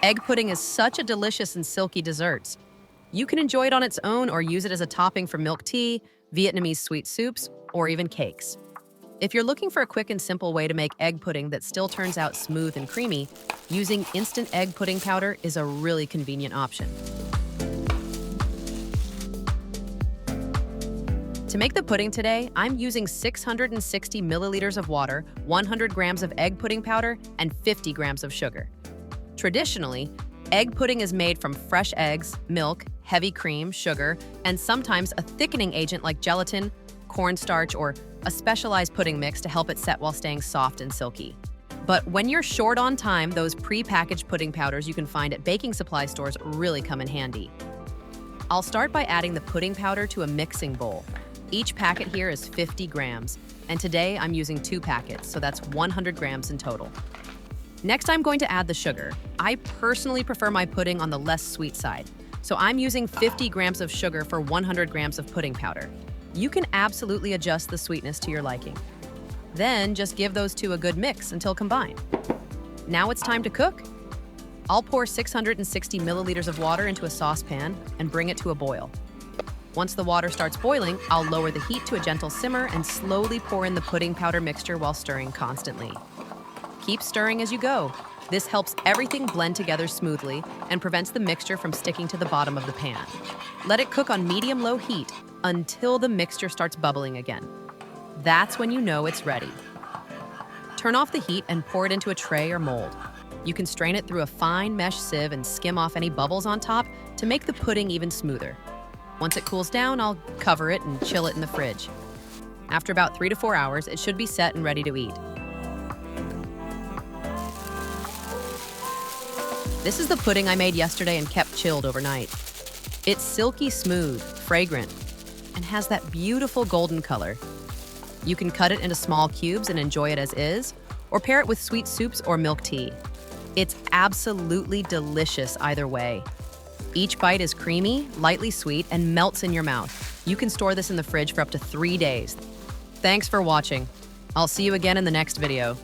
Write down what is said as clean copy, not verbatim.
Egg pudding is such a delicious and silky dessert. You can enjoy it on its own or use it as a topping for milk tea, Vietnamese sweet soups, or even cakes. If you're looking for a quick and simple way to make egg pudding that still turns out smooth and creamy, using instant egg pudding powder is a really convenient option. To make the pudding today, I'm using 660 milliliters of water, 100 grams of egg pudding powder, and 50 grams of sugar. Traditionally, egg pudding is made from fresh eggs, milk, heavy cream, sugar, and sometimes a thickening agent like gelatin, cornstarch, or a specialized pudding mix to help it set while staying soft and silky. But when you're short on time, those pre-packaged pudding powders you can find at baking supply stores really come in handy. I'll start by adding the pudding powder to a mixing bowl. Each packet here is 50 grams, and today I'm using 2 packets, so that's 100 grams in total. Next, I'm going to add the sugar. I personally prefer my pudding on the less sweet side, so I'm using 50 grams of sugar for 100 grams of pudding powder. You can absolutely adjust the sweetness to your liking. Then just give those two a good mix until combined. Now it's time to cook. I'll pour 660 milliliters of water into a saucepan and bring it to a boil. Once the water starts boiling, I'll lower the heat to a gentle simmer and slowly pour in the pudding powder mixture while stirring constantly. Keep stirring as you go. This helps everything blend together smoothly and prevents the mixture from sticking to the bottom of the pan. Let it cook on medium-low heat until the mixture starts bubbling again. That's when you know it's ready. Turn off the heat and pour it into a tray or mold. You can strain it through a fine mesh sieve and skim off any bubbles on top to make the pudding even smoother. Once it cools down, I'll cover it and chill it in the fridge. After about 3 to 4 hours, it should be set and ready to eat. This is the pudding I made yesterday and kept chilled overnight. It's silky smooth, fragrant, and has that beautiful golden color. You can cut it into small cubes and enjoy it as is, or pair it with sweet soups or milk tea. It's absolutely delicious either way. Each bite is creamy, lightly sweet, and melts in your mouth. You can store this in the fridge for up to 3 days. Thanks for watching. I'll see you again in the next video.